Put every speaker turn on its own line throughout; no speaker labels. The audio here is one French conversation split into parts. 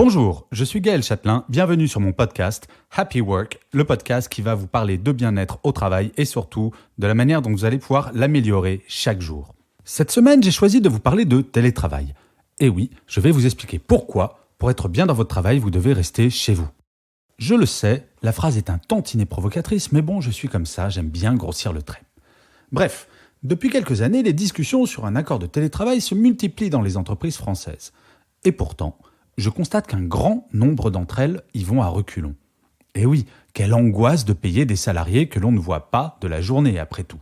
Bonjour, je suis Gaël Châtelain, bienvenue sur mon podcast Happy Work, le podcast qui va vous parler de bien-être au travail et surtout de la manière dont vous allez pouvoir l'améliorer chaque jour. Cette semaine, j'ai choisi de vous parler de télétravail. Et oui, je vais vous expliquer pourquoi, pour être bien dans votre travail, vous devez rester chez vous. Je le sais, la phrase est un tantinet provocatrice, mais bon, je suis comme ça, j'aime bien grossir le trait. Bref, depuis quelques années, les discussions sur un accord de télétravail se multiplient dans les entreprises françaises. Et pourtant, je constate qu'un grand nombre d'entre elles y vont à reculons. Et oui, quelle angoisse de payer des salariés que l'on ne voit pas de la journée après tout.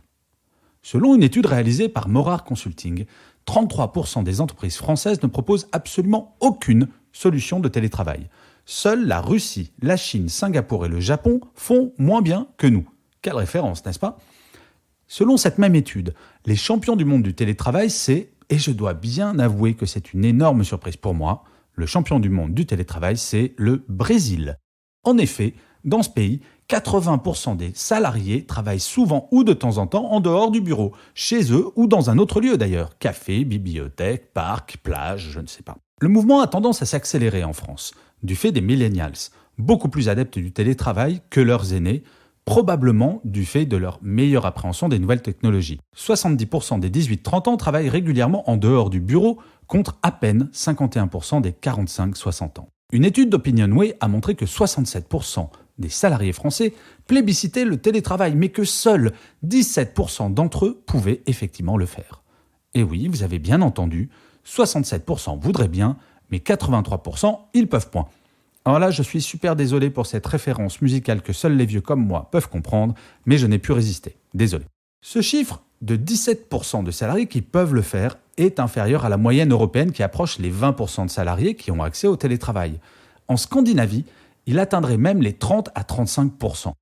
Selon une étude réalisée par Morard Consulting, 33% des entreprises françaises ne proposent absolument aucune solution de télétravail. Seules la Russie, la Chine, Singapour et le Japon font moins bien que nous. Quelle référence, n'est-ce pas ? Selon cette même étude, les champions du monde du télétravail, c'est, et je dois bien avouer que c'est une énorme surprise pour moi, le champion du monde du télétravail, c'est le Brésil. En effet, dans ce pays, 80% des salariés travaillent souvent ou de temps en temps en dehors du bureau, chez eux ou dans un autre lieu d'ailleurs, café, bibliothèque, parc, plage, je ne sais pas. Le mouvement a tendance à s'accélérer en France, du fait des millennials, beaucoup plus adeptes du télétravail que leurs aînés, probablement du fait de leur meilleure appréhension des nouvelles technologies. 70% des 18-30 ans travaillent régulièrement en dehors du bureau, contre à peine 51% des 45-60 ans. Une étude d'Opinionway a montré que 67% des salariés français plébiscitaient le télétravail, mais que seuls 17% d'entre eux pouvaient effectivement le faire. Et oui, vous avez bien entendu, 67% voudraient bien, mais 83% ils peuvent point. Alors là, je suis super désolé pour cette référence musicale que seuls les vieux comme moi peuvent comprendre, mais je n'ai pu résister. Désolé. Ce chiffre de 17% de salariés qui peuvent le faire est inférieur à la moyenne européenne qui approche les 20% de salariés qui ont accès au télétravail. En Scandinavie, il atteindrait même les 30 à 35%.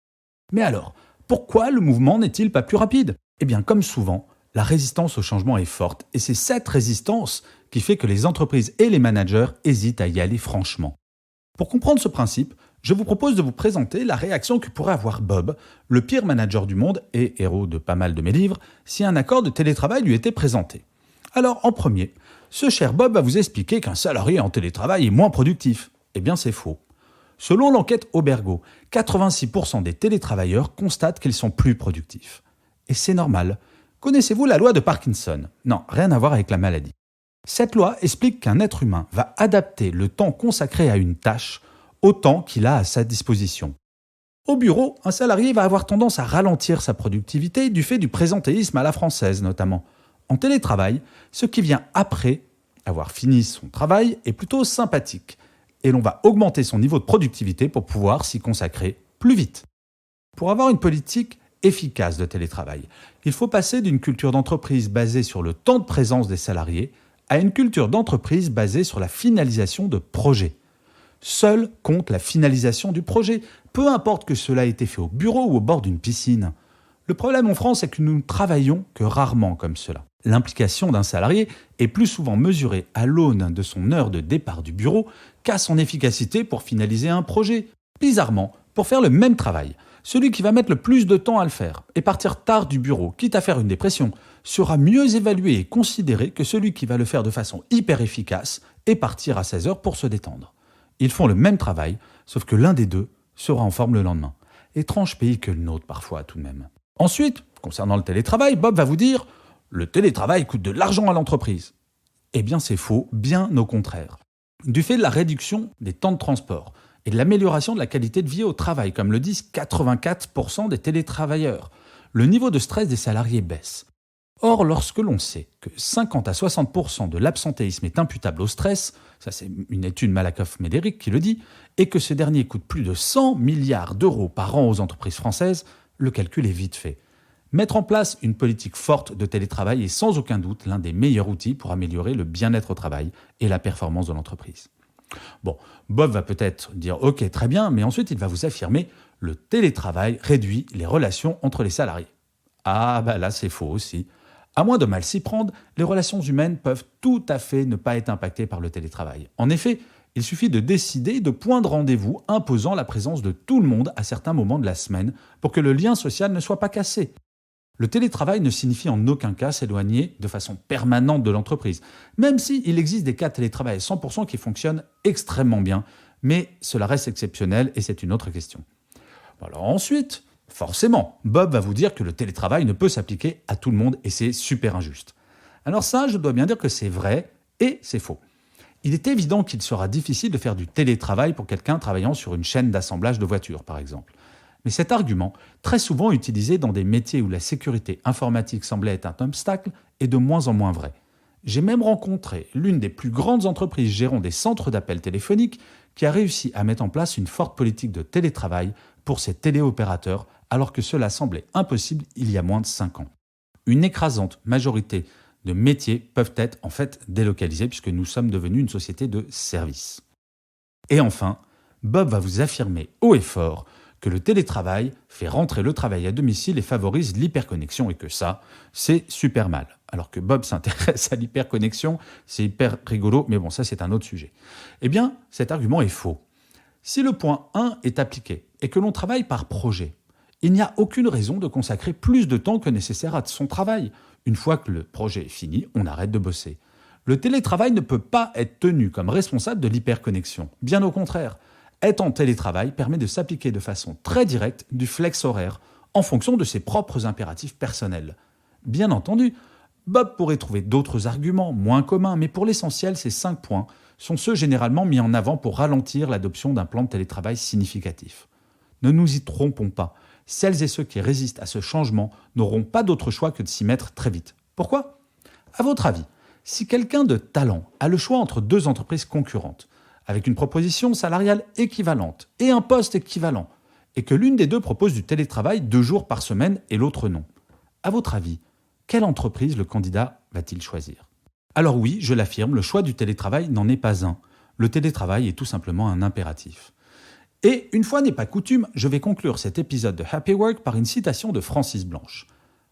Mais alors, pourquoi le mouvement n'est-il pas plus rapide ? Eh bien, comme souvent, la résistance au changement est forte et c'est cette résistance qui fait que les entreprises et les managers hésitent à y aller franchement. Pour comprendre ce principe, je vous propose de vous présenter la réaction que pourrait avoir Bob, le pire manager du monde et héros de pas mal de mes livres, si un accord de télétravail lui était présenté. Alors, en premier, ce cher Bob va vous expliquer qu'un salarié en télétravail est moins productif. Eh bien, c'est faux. Selon l'enquête Obergo, 86% des télétravailleurs constatent qu'ils sont plus productifs. Et c'est normal. Connaissez-vous la loi de Parkinson ? Non, rien à voir avec la maladie. Cette loi explique qu'un être humain va adapter le temps consacré à une tâche au temps qu'il a à sa disposition. Au bureau, un salarié va avoir tendance à ralentir sa productivité du fait du présentéisme à la française notamment. En télétravail, ce qui vient après avoir fini son travail est plutôt sympathique et l'on va augmenter son niveau de productivité pour pouvoir s'y consacrer plus vite. Pour avoir une politique efficace de télétravail, il faut passer d'une culture d'entreprise basée sur le temps de présence des salariés à une culture d'entreprise basée sur la finalisation de projets. Seul compte la finalisation du projet, peu importe que cela ait été fait au bureau ou au bord d'une piscine. Le problème en France est que nous ne travaillons que rarement comme cela. L'implication d'un salarié est plus souvent mesurée à l'aune de son heure de départ du bureau qu'à son efficacité pour finaliser un projet. Bizarrement, pour faire le même travail, celui qui va mettre le plus de temps à le faire et partir tard du bureau, quitte à faire une dépression, sera mieux évalué et considéré que celui qui va le faire de façon hyper efficace et partir à 16 heures pour se détendre. Ils font le même travail, sauf que l'un des deux sera en forme le lendemain. Étrange pays que le nôtre parfois tout de même. Ensuite, concernant le télétravail, Bob va vous dire « Le télétravail coûte de l'argent à l'entreprise ». Eh bien c'est faux, bien au contraire. Du fait de la réduction des temps de transport et de l'amélioration de la qualité de vie au travail, comme le disent 84% des télétravailleurs, le niveau de stress des salariés baisse. Or, lorsque l'on sait que 50 à 60% de l'absentéisme est imputable au stress, ça c'est une étude Malakoff-Médéric qui le dit, et que ce dernier coûte plus de 100 milliards d'euros par an aux entreprises françaises, le calcul est vite fait. Mettre en place une politique forte de télétravail est sans aucun doute l'un des meilleurs outils pour améliorer le bien-être au travail et la performance de l'entreprise. Bon, Bob va peut-être dire « Ok, très bien », mais ensuite il va vous affirmer « Le télétravail réduit les relations entre les salariés ». Ah, bah là c'est faux aussi. À moins de mal s'y prendre, les relations humaines peuvent tout à fait ne pas être impactées par le télétravail. En effet, il suffit de décider de points de rendez-vous imposant la présence de tout le monde à certains moments de la semaine pour que le lien social ne soit pas cassé. Le télétravail ne signifie en aucun cas s'éloigner de façon permanente de l'entreprise, même s'il existe des cas de télétravail à 100% qui fonctionnent extrêmement bien, mais cela reste exceptionnel et c'est une autre question. Alors ensuite, forcément, Bob va vous dire que le télétravail ne peut s'appliquer à tout le monde et c'est super injuste. Alors ça, je dois bien dire que c'est vrai et c'est faux. Il est évident qu'il sera difficile de faire du télétravail pour quelqu'un travaillant sur une chaîne d'assemblage de voitures, par exemple. Mais cet argument, très souvent utilisé dans des métiers où la sécurité informatique semblait être un obstacle, est de moins en moins vrai. J'ai même rencontré l'une des plus grandes entreprises gérant des centres d'appels téléphoniques qui a réussi à mettre en place une forte politique de télétravail pour ses téléopérateurs alors que cela semblait impossible il y a moins de 5 ans. Une écrasante majorité de métiers peuvent être en fait délocalisés puisque nous sommes devenus une société de services. Et enfin, Bob va vous affirmer haut et fort que le télétravail fait rentrer le travail à domicile et favorise l'hyperconnexion et que ça, c'est super mal. Alors que Bob s'intéresse à l'hyperconnexion, c'est hyper rigolo, mais bon, ça c'est un autre sujet. Eh bien, cet argument est faux. Si le point 1 est appliqué et que l'on travaille par projet, il n'y a aucune raison de consacrer plus de temps que nécessaire à son travail. Une fois que le projet est fini, on arrête de bosser. Le télétravail ne peut pas être tenu comme responsable de l'hyperconnexion. Bien au contraire. Être en télétravail permet de s'appliquer de façon très directe du flex horaire en fonction de ses propres impératifs personnels. Bien entendu, Bob pourrait trouver d'autres arguments moins communs, mais pour l'essentiel, ces 5 points sont ceux généralement mis en avant pour ralentir l'adoption d'un plan de télétravail significatif. Ne nous y trompons pas, celles et ceux qui résistent à ce changement n'auront pas d'autre choix que de s'y mettre très vite. Pourquoi ? À votre avis, si quelqu'un de talent a le choix entre 2 entreprises concurrentes, avec une proposition salariale équivalente et un poste équivalent, et que l'une des 2 propose du télétravail 2 jours par semaine et l'autre non, à votre avis, quelle entreprise le candidat va-t-il choisir ? Alors oui, je l'affirme, le choix du télétravail n'en est pas un. Le télétravail est tout simplement un impératif. Et une fois n'est pas coutume, je vais conclure cet épisode de Happy Work par une citation de Francis Blanche.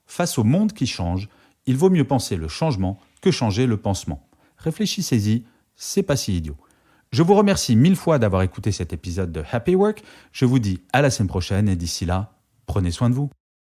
Face au monde qui change, il vaut mieux penser le changement que changer le pansement. Réfléchissez-y, c'est pas si idiot. Je vous remercie 1000 fois d'avoir écouté cet épisode de Happy Work. Je vous dis à la semaine prochaine et d'ici là, prenez soin de vous.